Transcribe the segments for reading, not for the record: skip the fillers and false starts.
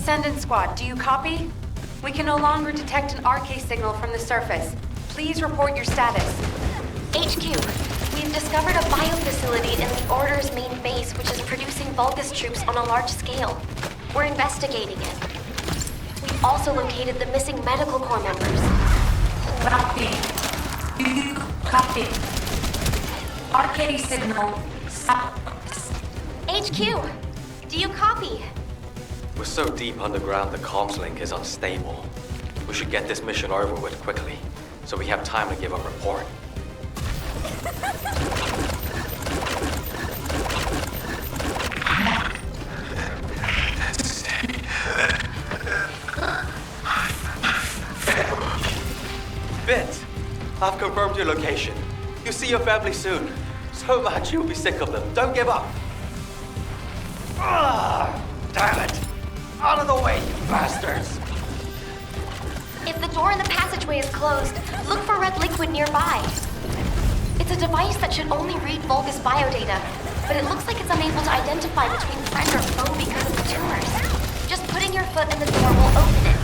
Descendant Squad, do you copy? We can no longer detect an RK signal from the surface. Please report your status. HQ, we've discovered a biofacility in the Order's main base which is producing Vulgus troops on a large scale. We're investigating it. We've also located the missing medical corps members. Copy. Do you copy? RK signal south. HQ, do you copy? We're so deep underground the comms link is unstable. We should get this mission over with quickly, so we have time to give a report. Vince, I've confirmed your location. You'll see your family soon. So much you'll be sick of them. Don't give up. Ah, damn it! Out of the way, you bastards! If the door in the passageway is closed, look for red liquid nearby. It's a device that should only read Vulgus biodata, but it looks like it's unable to identify between friend or foe because of the tumors. Just putting your foot in the door will open it.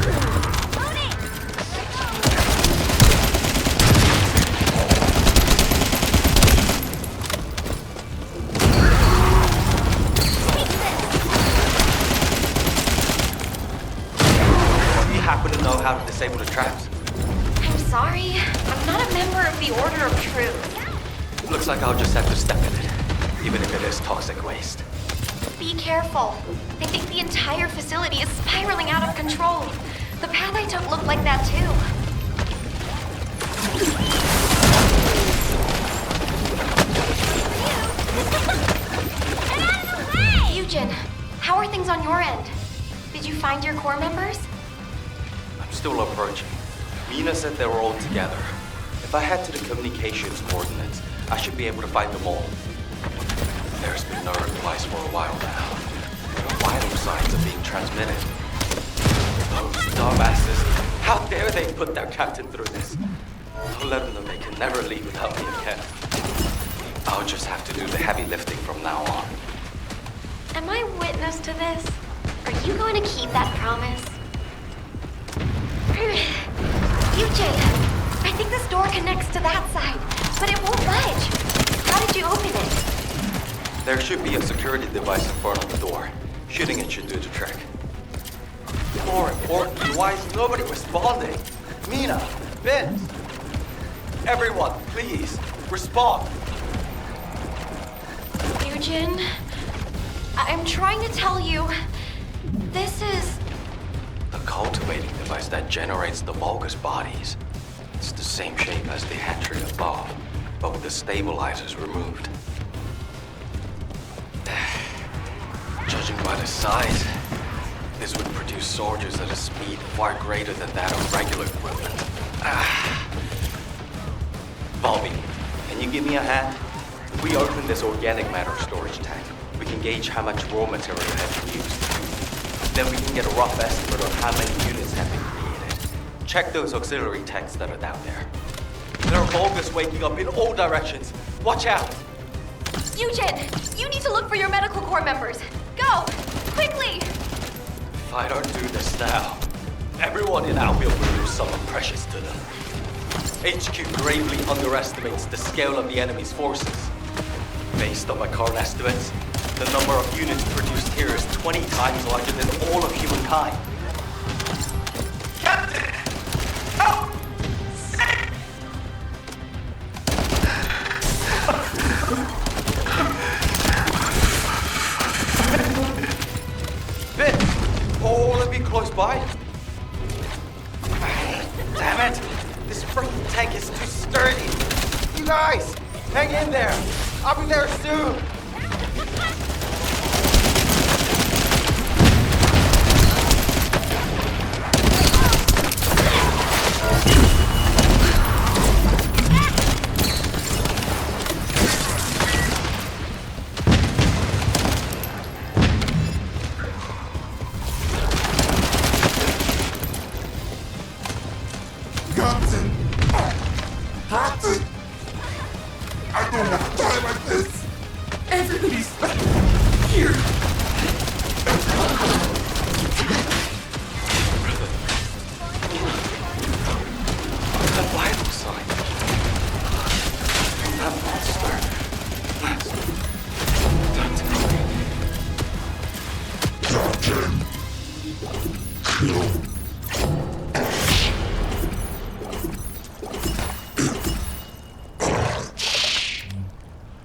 How to disable the traps? I'm sorry. I'm not a member of the Order of Truth. Looks like I'll just have to step in it, even if it is toxic waste. Be careful. I think the entire facility is spiraling out of control. The path I took looked like that too. Eugen, how are things on your end? Did you find your corps members? Still approaching. Mina said they were all together. If I head to the communications coordinates, I should be able to find them all. There's been no replies for a while now. No vital signs are being transmitted. Those dumbasses! How dare they put their captain through this? I'll let them know they can never leave without me again. I'll just have to do the heavy lifting from now on. Am I witness to this? Are you going to keep that promise? Eugen, I think this door connects to that side, but it won't budge. How did you open it? There should be a security device in front of the door. Shooting it should do the trick. More importantly, why is nobody responding? Mina, Vince, everyone, please, respond. Eugen, I'm trying to tell you, this is... The cultivating device that generates the Vulgus bodies. It's the same shape as the hatchery above, but with the stabilizers removed. Judging by the size, this would produce soldiers at a speed far greater than that of regular equipment. Bobby, can you give me a hand? If we open this organic matter storage tank, we can gauge how much raw material has been used. Then we can get a rough estimate of how many units have been created. Check those auxiliary tanks that are down there. There are Vulgus waking up in all directions. Watch out! Eugen, you need to look for your medical corps members. Go! Quickly! If I don't do this now, everyone in our field will lose someone precious to them. HQ gravely underestimates the scale of the enemy's forces. Based on my current estimates, the number of units produced here is 20 times larger than all of humankind. Captain! Help! Vince, all of you close by? Damn it! This freaking tank is too sturdy. You guys, hang in there. I'll be there soon. Captain! I don't want to die like this!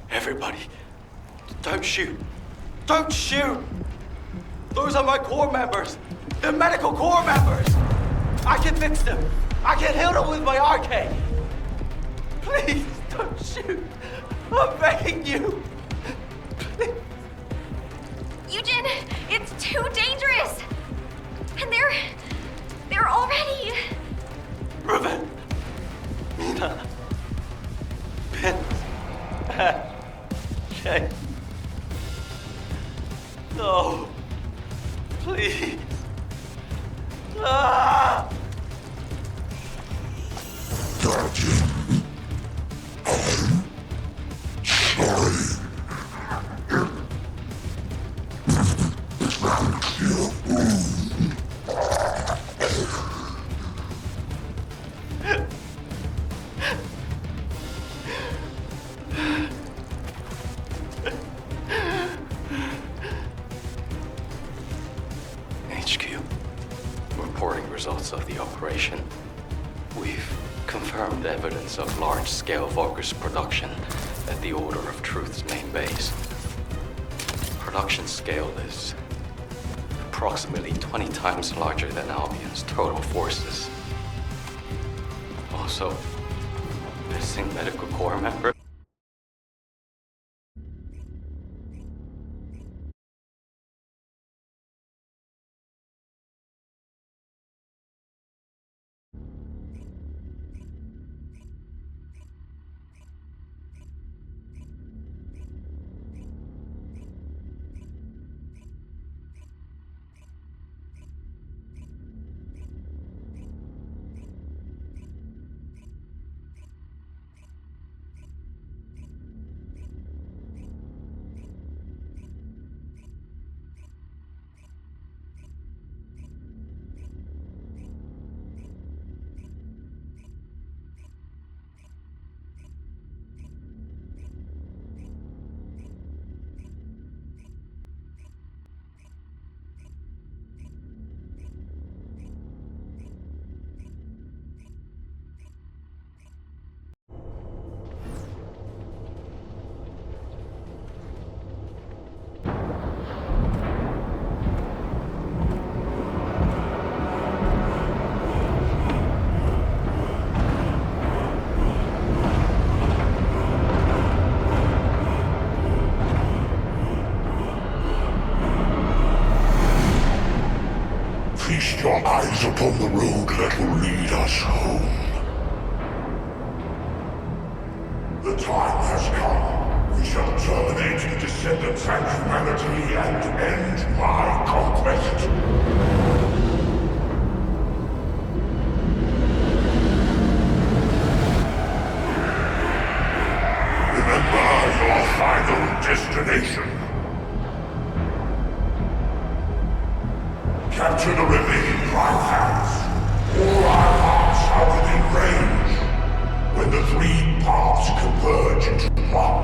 Everybody, don't shoot. Don't shoot! Those are my core members. They're medical core members. I can fix them. I can heal them with my RK. Please, don't shoot. I'm begging you. Please. Eugen, it's too dangerous! And they're already... Ruben, Mina, Vince, Matt, Jay. No, please. Ah! Guardian, I'm sorry. HQ, reporting results of the operation. We've confirmed evidence of large-scale Vulgus production at the Order of Truth's main base. Production scale is approximately 20 times larger than Albion's total forces. Also, missing medical corps member. Feast your eyes upon the road that will lead us home. The time has come. We shall terminate the Descendants and humanity and end my conquest. Remember your final destination. Capture the remaining Prime Hands. All our hearts are within range. When the three paths converge into one,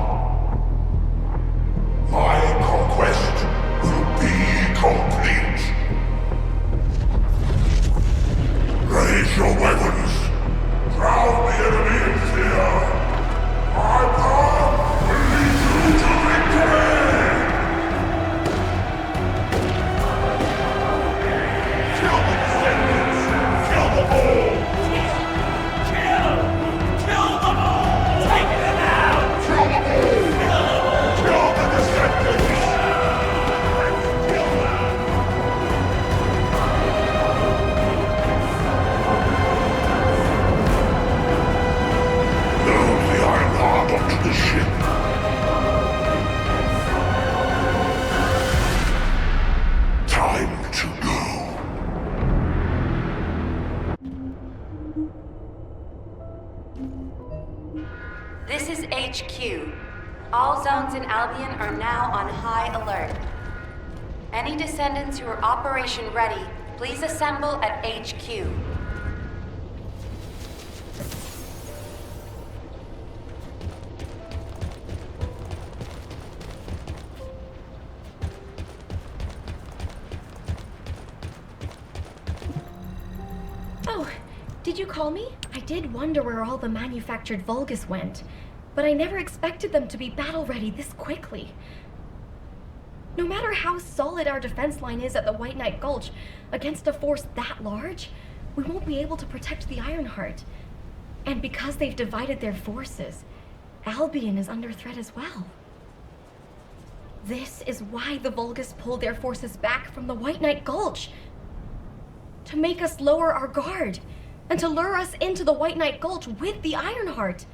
my conquest will be complete. Raise your weapons. Drown the enemy in fear. My power will lead you to victory! Kill the Descendants! Kill them all! Kill them all! Take them out! Kill them all! Kill the Descendants! Kill them! Load the Iron Heart onto the ship. Time to go. This is HQ. All zones in Albion are now on high alert. Any Descendants who are operation ready, please assemble at HQ. Did you call me? I did wonder where all the manufactured Vulgus went, but I never expected them to be battle-ready this quickly. No matter how solid our defense line is at the White Knight Gulch, against a force that large, we won't be able to protect the Ironheart. And because they've divided their forces, Albion is under threat as well. This is why the Vulgus pulled their forces back from the White Knight Gulch. To make us lower our guard, and to lure us into the White Knight Gulch with the Ironheart.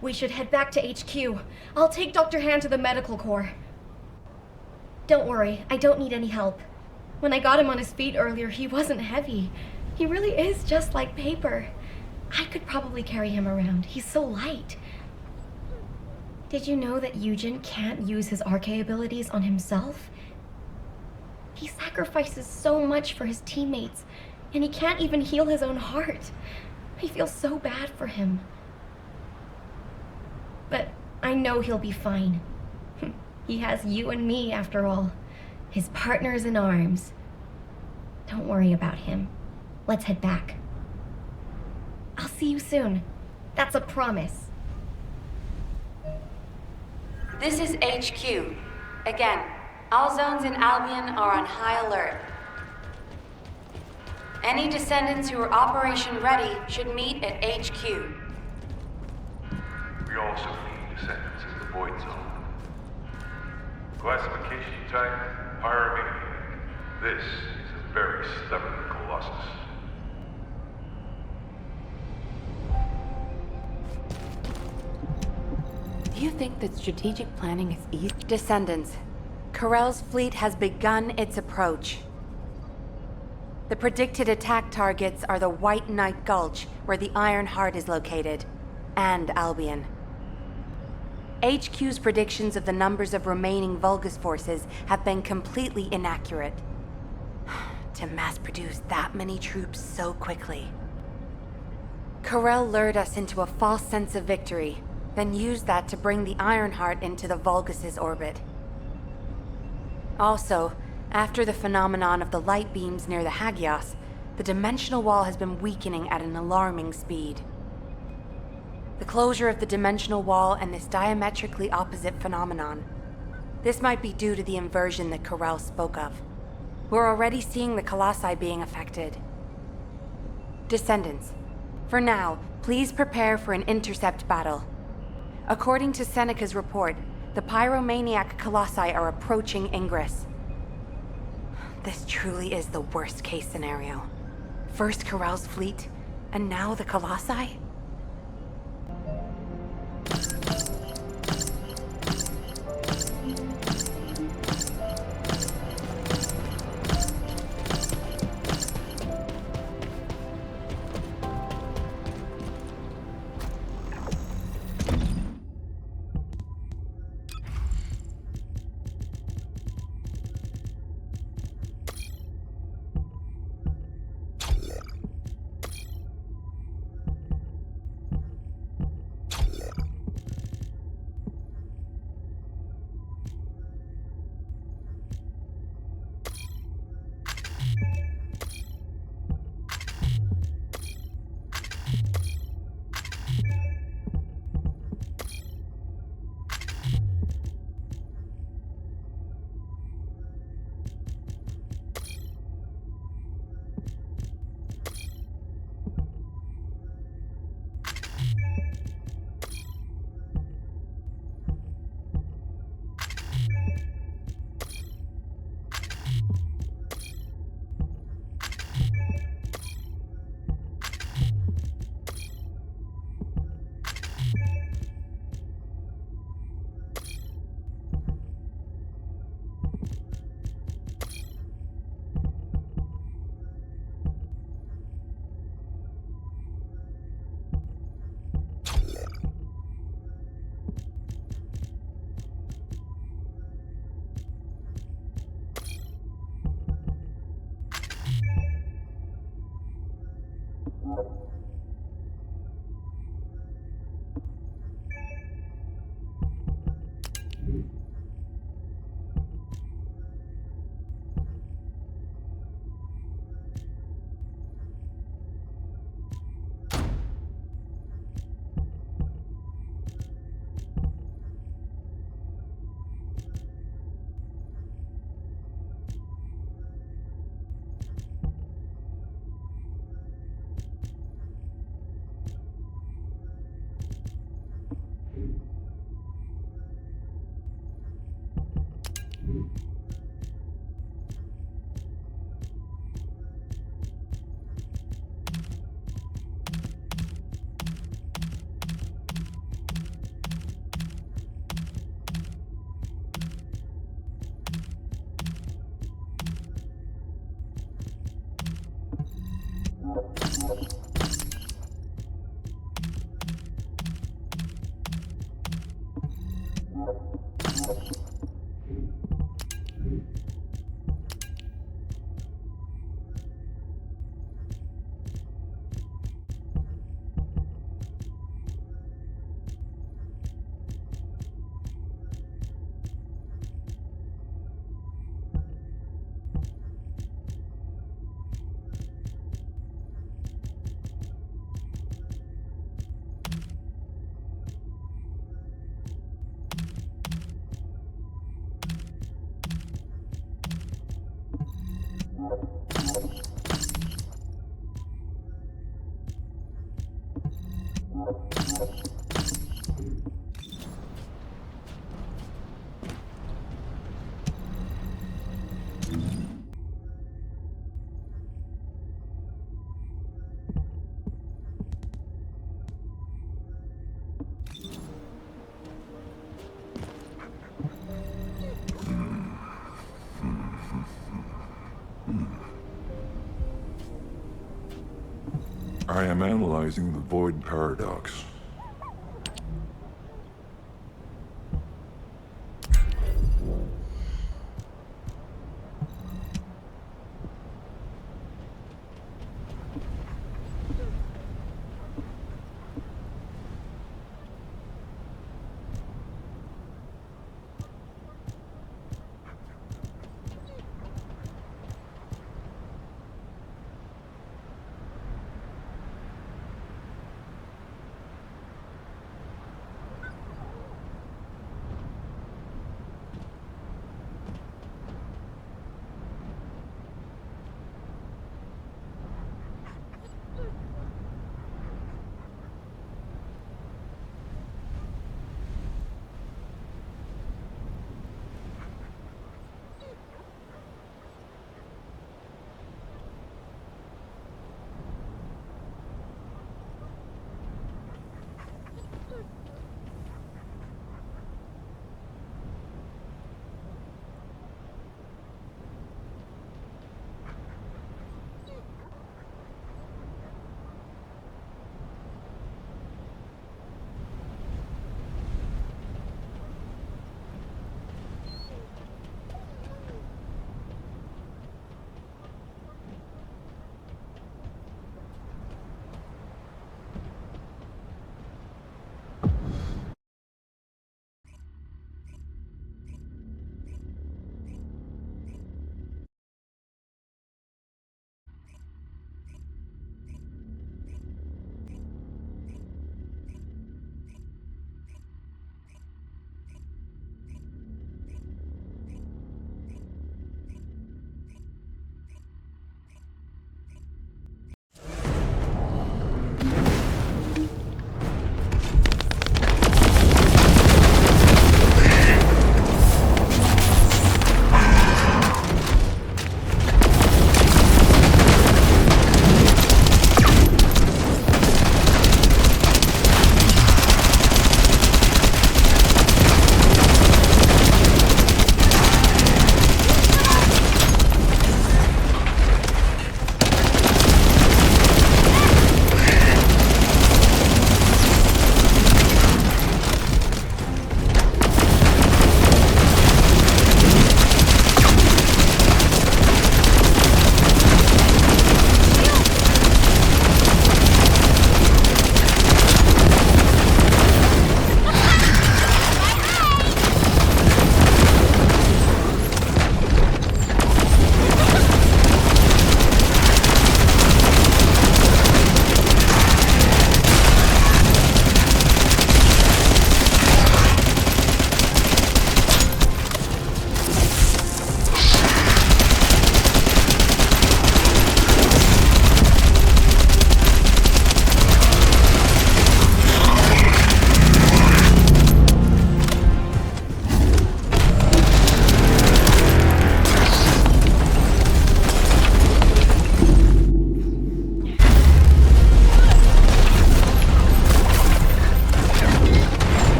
We should head back to HQ. I'll take Dr. Han to the medical corps. Don't worry, I don't need any help. When I got him on his feet earlier, he wasn't heavy. He really is just like paper. I could probably carry him around. He's so light. Did you know that Eugen can't use his Arche abilities on himself? He sacrifices so much for his teammates, and he can't even heal his own heart. I feel so bad for him. But I know he'll be fine. He has you and me, after all. His partners in arms. Don't worry about him. Let's head back. I'll see you soon. That's a promise. This is HQ. Again, all zones in Albion are on high alert. Any descendants who are operation ready should meet at HQ. We also need descendants in the Void Zone. Classification type, Pyromaniac. This is a very stubborn colossus. Do you think that strategic planning is easy? Descendants, Corell's fleet has begun its approach. The predicted attack targets are the White Knight Gulch, where the Ironheart is located, and Albion. HQ's predictions of the numbers of remaining Vulgus forces have been completely inaccurate. To mass-produce that many troops so quickly. Corell lured us into a false sense of victory, then used that to bring the Ironheart into the Vulgus' orbit. Also, after the phenomenon of the light beams near the Hagios, the dimensional wall has been weakening at an alarming speed. The closure of the dimensional wall and this diametrically opposite phenomenon. This might be due to the inversion that Corell spoke of. We're already seeing the Colossi being affected. Descendants, for now, please prepare for an intercept battle. According to Seneca's report, the Pyromaniac Colossi are approaching Ingress. This truly is the worst-case scenario. First Corell's fleet, and now the Colossi? I am analyzing the void paradox.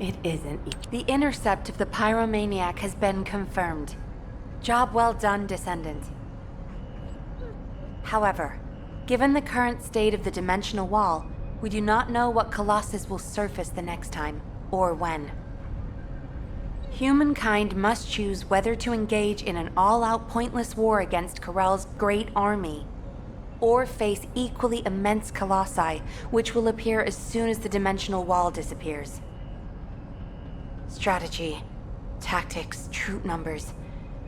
It isn't. The intercept of the pyromaniac has been confirmed. Job well done, Descendant. However, given the current state of the dimensional wall, we do not know what Colossus will surface the next time, or when. Humankind must choose whether to engage in an all-out pointless war against Corell's great army, or face equally immense colossi, which will appear as soon as the dimensional wall disappears. Strategy, tactics, troop numbers.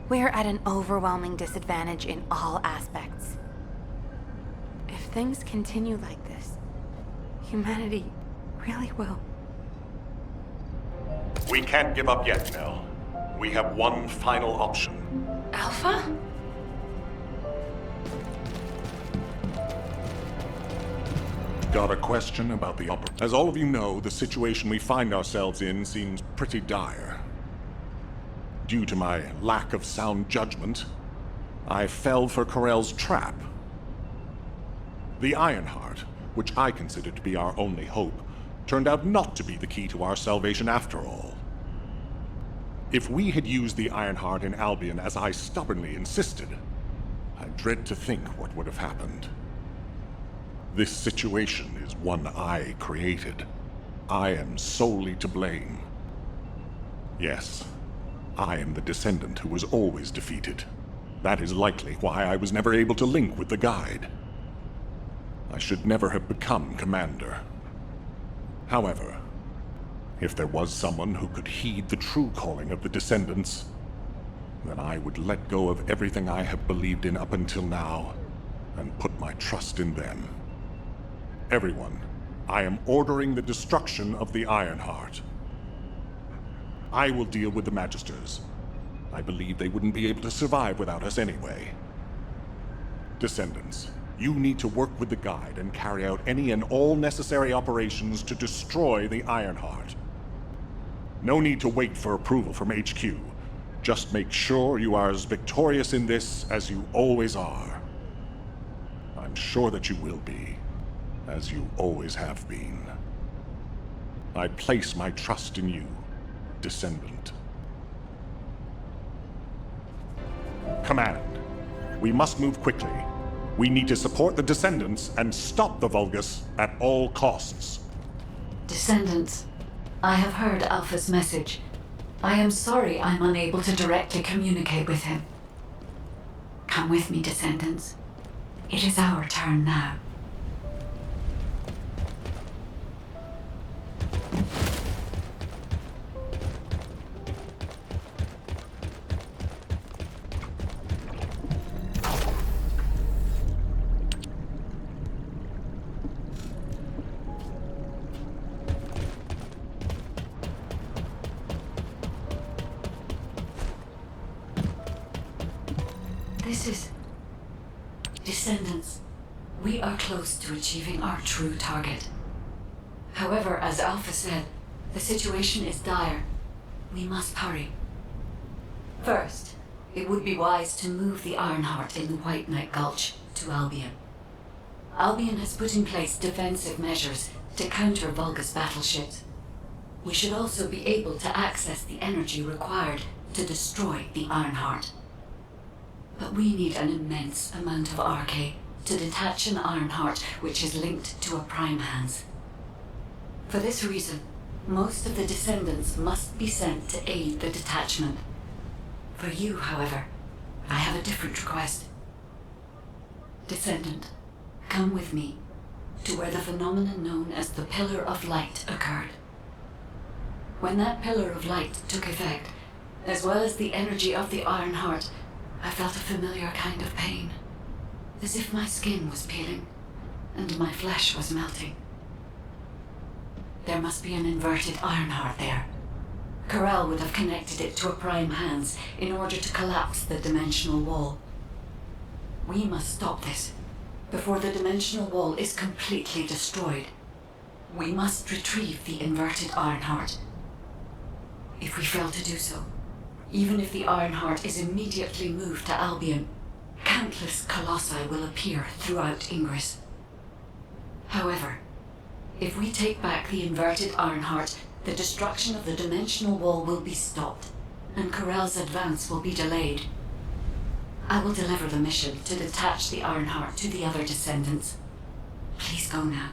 We are at an overwhelming disadvantage in all aspects. If things continue like this, humanity really will. We can't give up yet, Nell. We have one final option. Alpha? Got a question about the opera? As all of you know, the situation we find ourselves in seems pretty dire. Due to my lack of sound judgment, I fell for Corell's trap. The Ironheart, which I considered to be our only hope, turned out not to be the key to our salvation after all. If we had used the Ironheart in Albion as I stubbornly insisted, I dread to think what would have happened. This situation is one I created. I am solely to blame. Yes, I am the Descendant who was always defeated. That is likely why I was never able to link with the Guide. I should never have become Commander. However, if there was someone who could heed the true calling of the Descendants, then I would let go of everything I have believed in up until now and put my trust in them. Everyone, I am ordering the destruction of the Ironheart. I will deal with the Magisters. I believe they wouldn't be able to survive without us anyway. Descendants, you need to work with the Guide and carry out any and all necessary operations to destroy the Ironheart. No need to wait for approval from HQ. Just make sure you are as victorious in this as you always are. I'm sure that you will be, as you always have been. I place my trust in you, Descendant. Command, we must move quickly. We need to support the Descendants and stop the Vulgus at all costs. Descendants, I have heard Alpha's message. I am sorry I'm unable to directly communicate with him. Come with me, Descendants. It is our turn now. This is... Descendants, we are close to achieving our true target. However, as Alpha said, the situation is dire. We must hurry. First, it would be wise to move the Ironheart in the White Knight Gulch to Albion. Albion has put in place defensive measures to counter Vulgus battleships. We should also be able to access the energy required to destroy the Ironheart. But we need an immense amount of Arche to detach an Ironheart which is linked to a Prime Hands. For this reason, most of the Descendants must be sent to aid the detachment. For you, however, I have a different request. Descendant, come with me to where the phenomenon known as the Pillar of Light occurred. When that Pillar of Light took effect, as well as the energy of the Ironheart, I felt a familiar kind of pain, as if my skin was peeling and my flesh was melting. There must be an inverted Ironheart there. Corell would have connected it to a Prime Hands in order to collapse the dimensional wall. We must stop this before the dimensional wall is completely destroyed. We must retrieve the inverted Ironheart. If we fail to do so, even if the Ironheart is immediately moved to Albion, countless colossi will appear throughout Ingress. However, if we take back the inverted Ironheart the destruction of the dimensional wall will be stopped, and Corell's advance will be delayed. I will deliver the mission to detach the Ironheart to the other descendants. Please go now,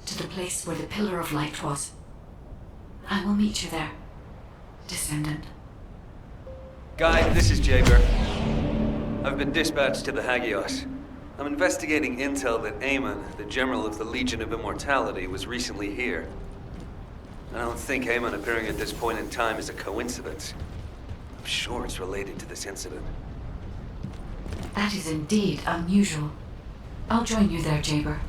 to the place where the Pillar of Light was. I will meet you there, Descendant. Guide, this is Jaber. I've been dispatched to the Hagios. I'm investigating intel that Amon, the General of the Legion of Immortality, was recently here. I don't think Amon appearing at this point in time is a coincidence. I'm sure it's related to this incident. That is indeed unusual. I'll join you there, Jaber.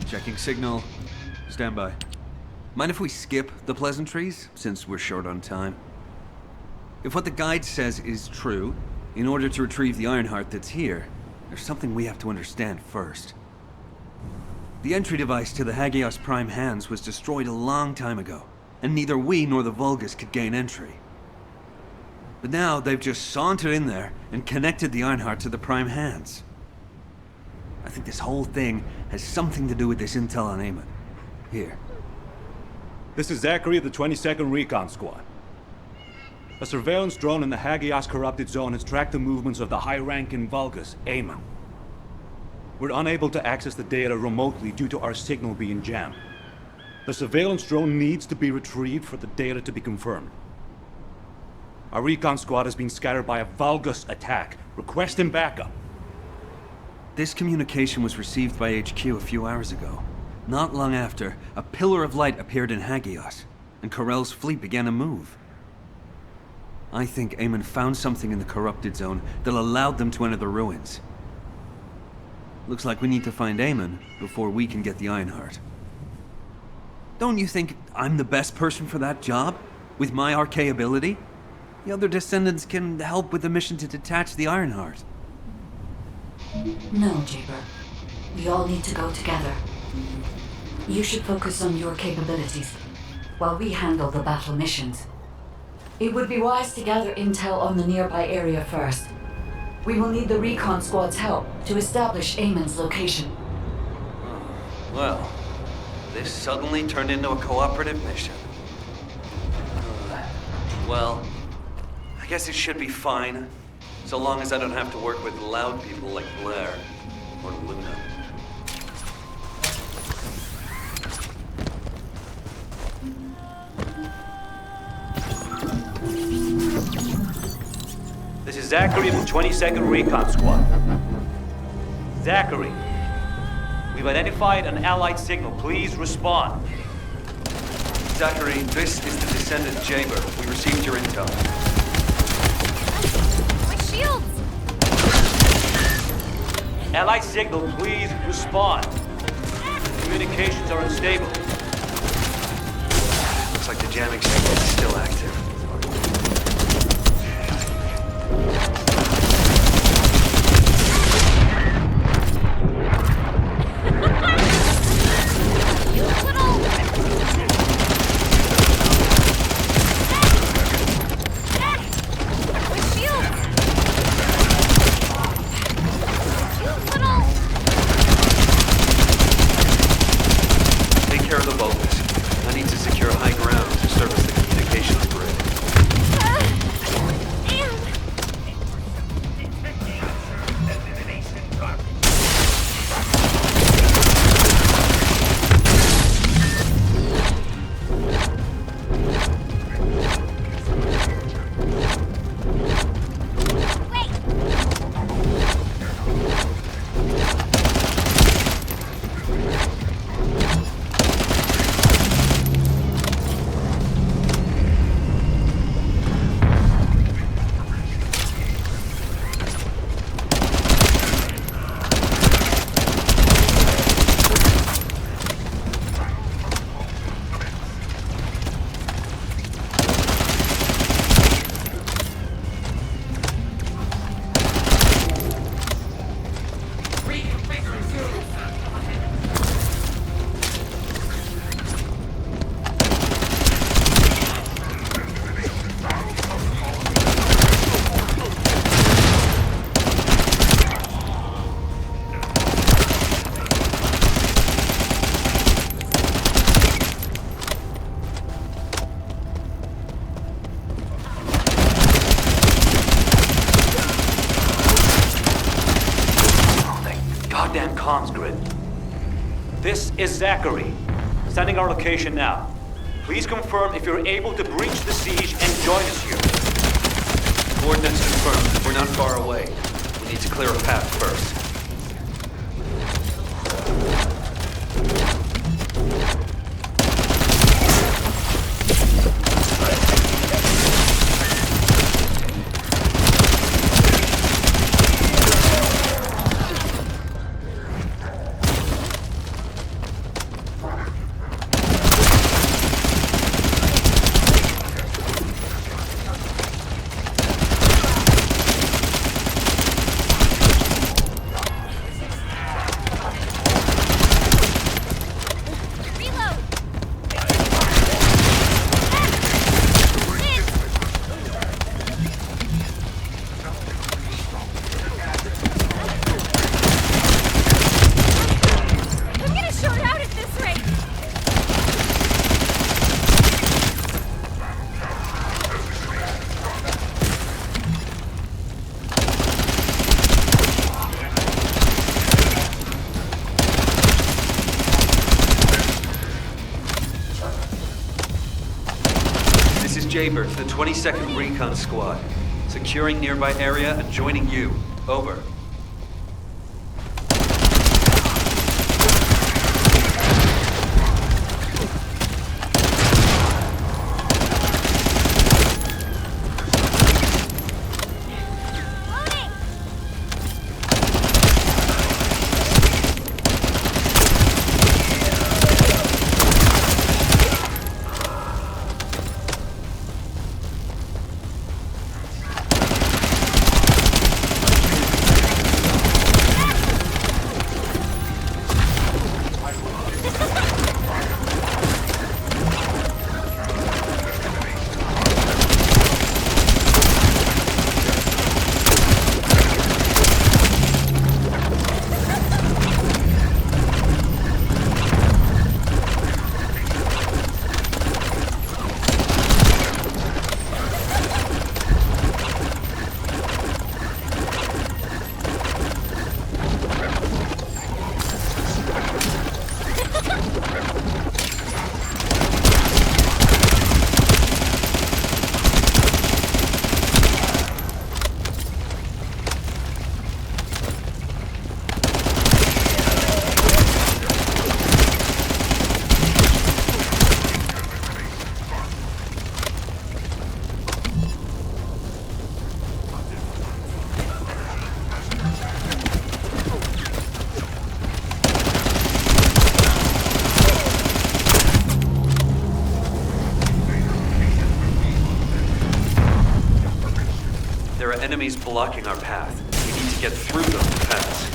Checking signal. Stand by. Mind if we skip the pleasantries, since we're short on time? If what the guide says is true, in order to retrieve the Ironheart that's here, there's something we have to understand first. The entry device to the Hagios Prime Hands was destroyed a long time ago, and neither we nor the Vulgus could gain entry. But now they've just sauntered in there and connected the Ironheart to the Prime Hands. I think this whole thing has something to do with this intel on Amon. Here. This is Zachary of the 22nd Recon Squad. A surveillance drone in the Hagios corrupted zone has tracked the movements of the high-ranking Vulgus, Amon. We're unable to access the data remotely due to our signal being jammed. The surveillance drone needs to be retrieved for the data to be confirmed. Our recon squad has been scattered by a Vulgus attack. Requesting backup. This communication was received by HQ a few hours ago. Not long after, a pillar of light appeared in Hagios, and Corell's fleet began to move. I think Amon found something in the corrupted zone that allowed them to enter the ruins. Looks like we need to find Amon before we can get the Ironheart. Don't you think I'm the best person for that job? With my arcane ability? The other descendants can help with the mission to detach the Ironheart. No, Jaber. We all need to go together. You should focus on your capabilities, while we handle the battle missions. It would be wise to gather intel on the nearby area first. We will need the recon squad's help to establish Amon's location. Well, this suddenly turned into a cooperative mission. Well, I guess it should be fine, so long as I don't have to work with loud people like Blair or Luna. This is Zachary from 22nd Recon Squad. Zachary, we've identified an allied signal. Please respond. Zachary, this is the Descendant Jaber. We received your intel. My shields! Allied signal, please respond. Communications are unstable. Looks like the jamming signal is still active. Take care of the Vulgus. I need to secure high ground to service the communications grid. This is Zachary. Sending our location now. Please confirm if you're able to breach the siege and join us here. Coordinates confirmed. We're not far away. We need to clear a path first. Jaber to the 22nd Recon Squad. Securing nearby area and joining you. Over. There are enemies blocking our path. We need to get through them to pass.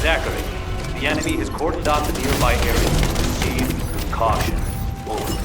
Zachary, the enemy has cordoned off the nearby area. Proceed with caution. Over.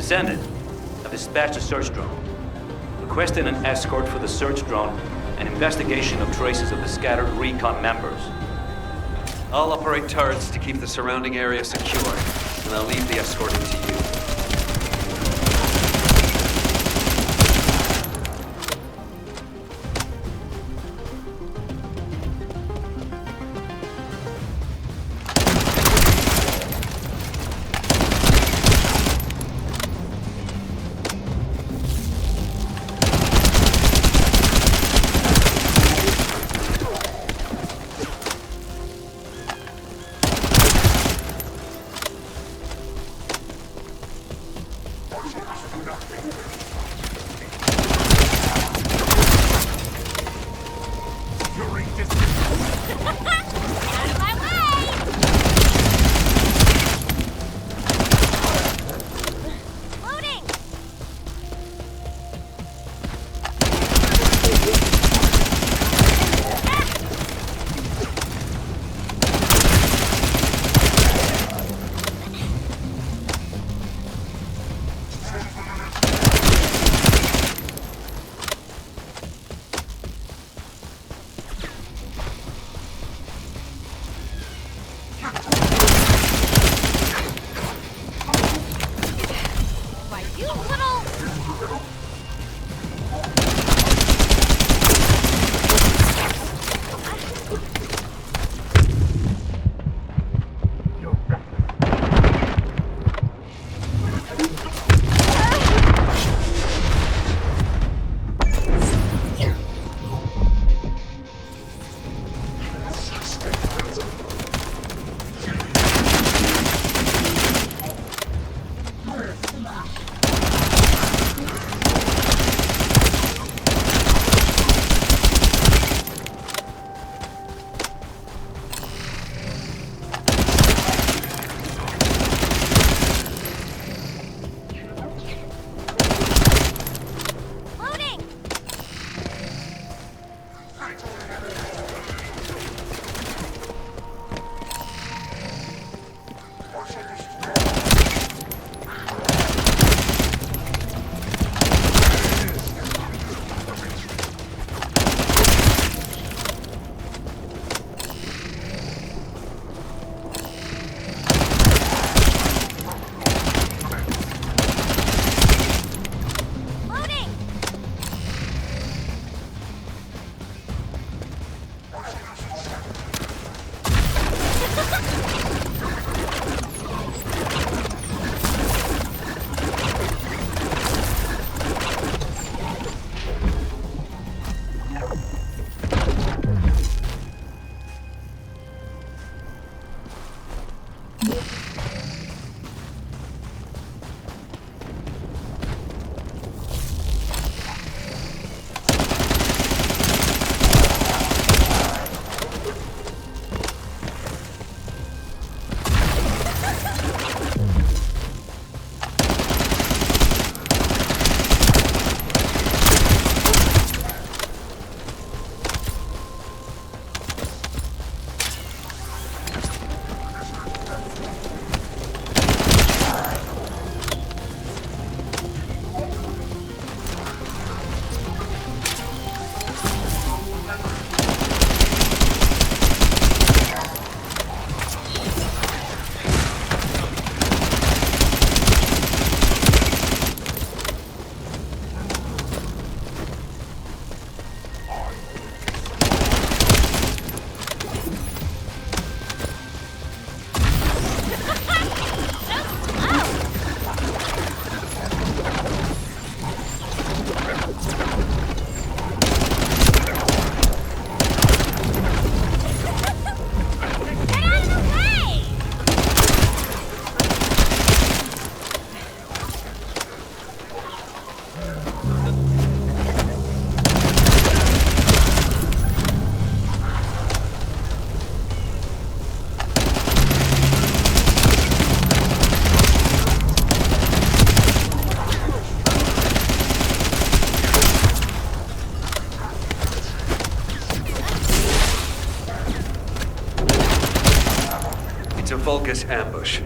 Descendant, I've dispatched a search drone. Requesting an escort for the search drone and investigation of traces of the scattered recon members. I'll operate turrets to keep the surrounding area secure, and I'll leave the escorting to you. Vulgus ambush.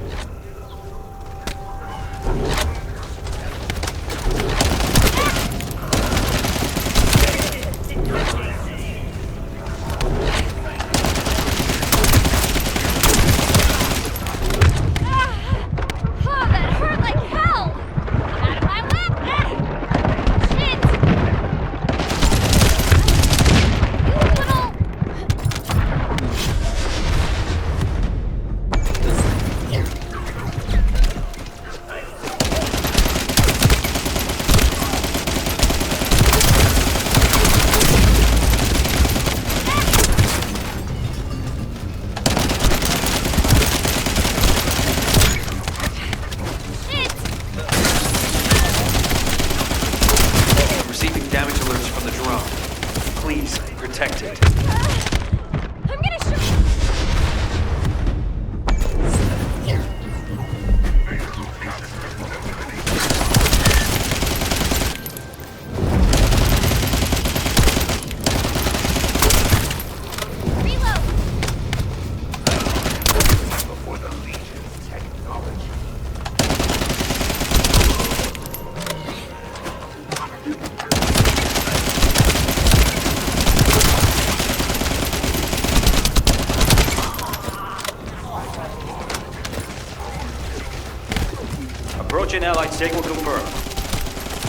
Approaching Allied signal confirmed.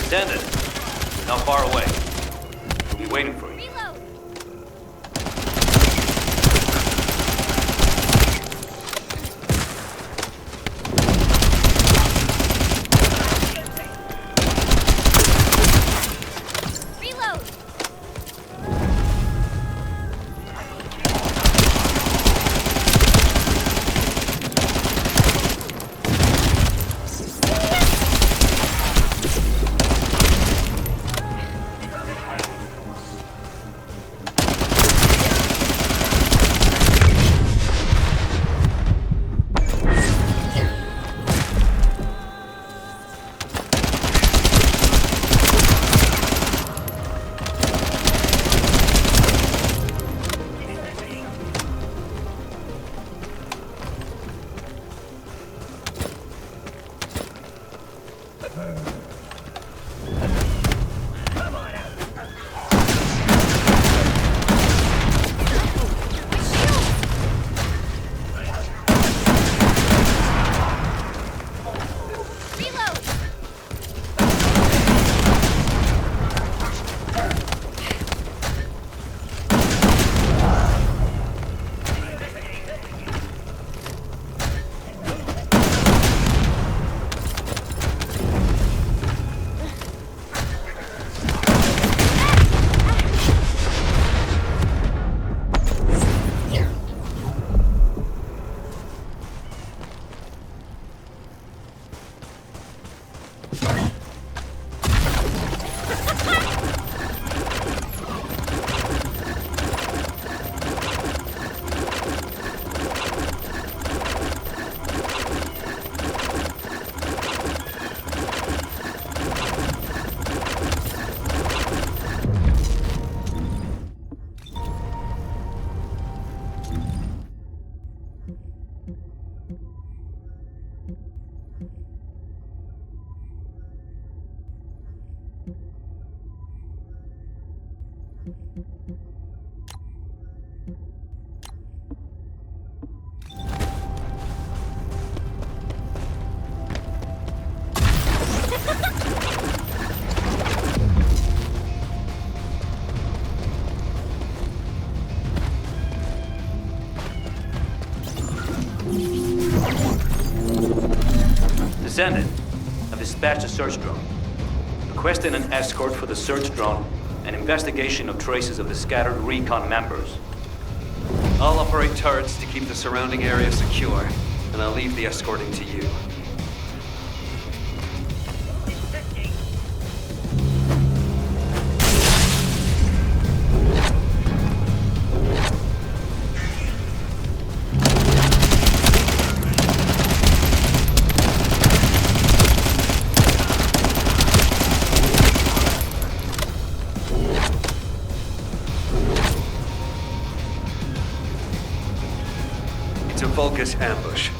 Descendant, not far away. We'll be waiting for you. Descendant, I've dispatched a search drone. Requesting an escort for the search drone and investigation of traces of the scattered recon members. I'll operate turrets to keep the surrounding area secure, and I'll leave the escorting to you. It's a Vulgus ambush.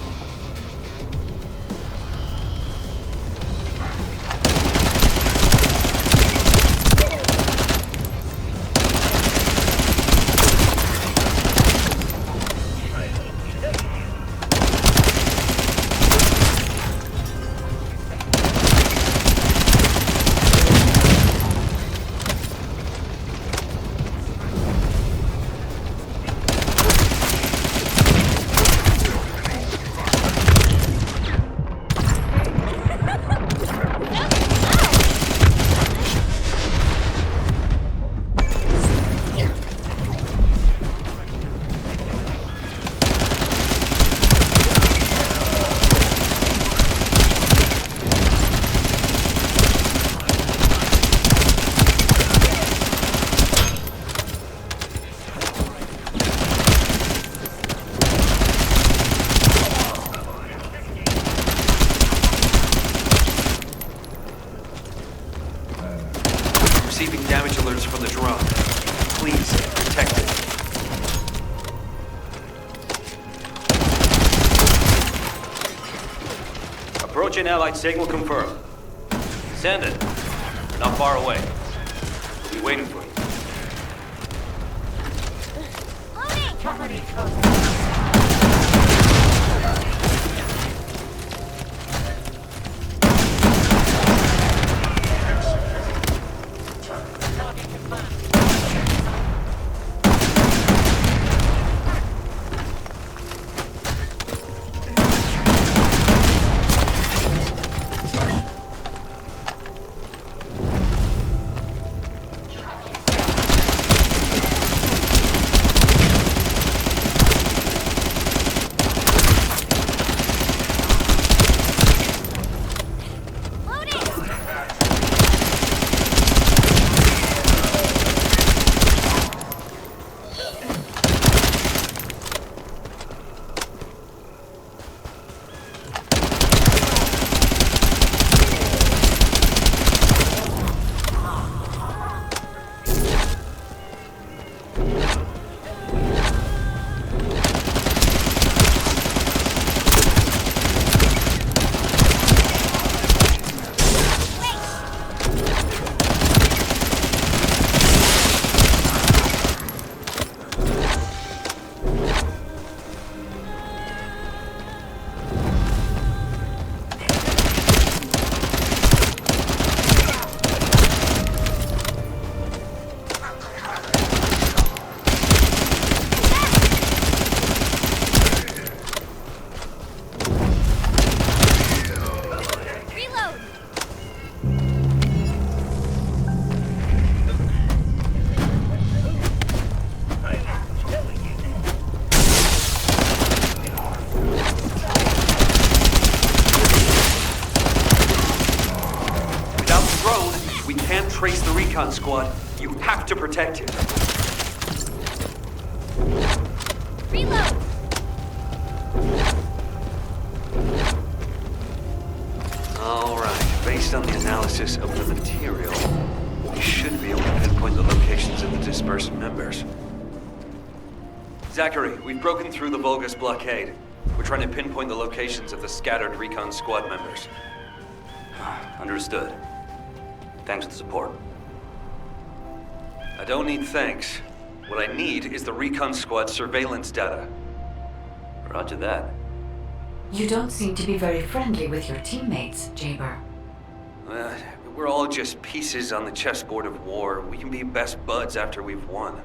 Receiving damage alerts from the drone. Please, protect it. Approaching Allied signal confirmed. Descendant, not far away. We'll be waiting for you. trace the recon squad. You have to protect it. Reload! Alright, based on the analysis of the material, we should be able to pinpoint the locations of the dispersed members. Zachary, we've broken through the Vulgus blockade. We're trying to pinpoint the locations of the scattered recon squad members. Understood. Thanks for the support. I don't need thanks. What I need is the recon squad surveillance data. Roger that. You don't seem to be very friendly with your teammates, Jaber. We're all just pieces on the chessboard of war. We can be best buds after we've won.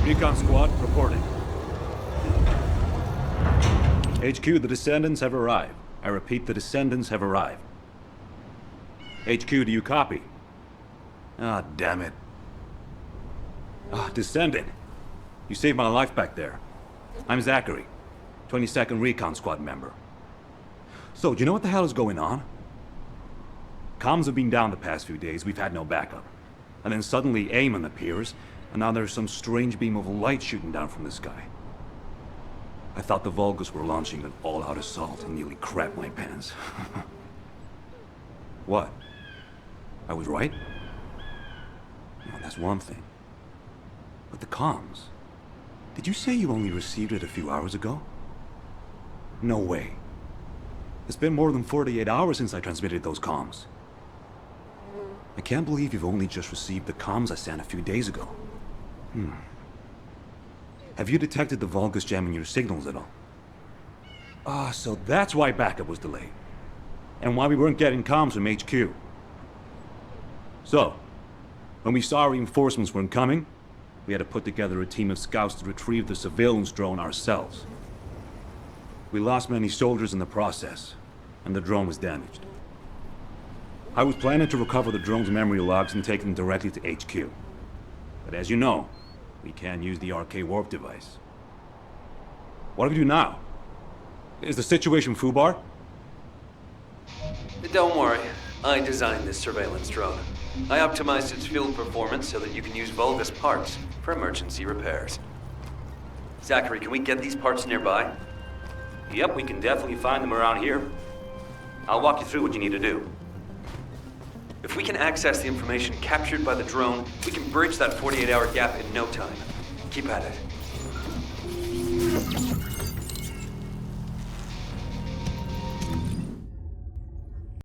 Recon squad, reporting. HQ, the Descendants have arrived. I repeat, the Descendants have arrived. HQ, do you copy? Ah, damn it. Ah, Descendant. You saved my life back there. I'm Zachary, 22nd Recon Squad member. So, do you know what the hell is going on? Comms have been down the past few days, we've had no backup. And then suddenly Eamon appears, and now there's some strange beam of light shooting down from the sky. I thought the Vulgus were launching an all-out assault and nearly crapped my pants. What? I was right? Well, that's one thing. But the comms... Did you say you only received it a few hours ago? No way. It's been more than 48 hours since I transmitted those comms. I can't believe you've only just received the comms I sent a few days ago. Have you detected the Vulgus jamming your signals at all? Ah, so that's why backup was delayed. And why we weren't getting comms from HQ. So, when we saw reinforcements weren't coming, we had to put together a team of scouts to retrieve the surveillance drone ourselves. We lost many soldiers in the process, and the drone was damaged. I was planning to recover the drone's memory logs and take them directly to HQ. But as you know, we can't use the RK warp device. What do we do now? Is the situation FUBAR? Don't worry. I designed this surveillance drone. I optimized its field performance so that you can use Vulgus parts for emergency repairs. Zachary, can we get these parts nearby? Yep, we can definitely find them around here. I'll walk you through what you need to do. If we can access the information captured by the drone, we can bridge that 48-hour gap in no time. Keep at it.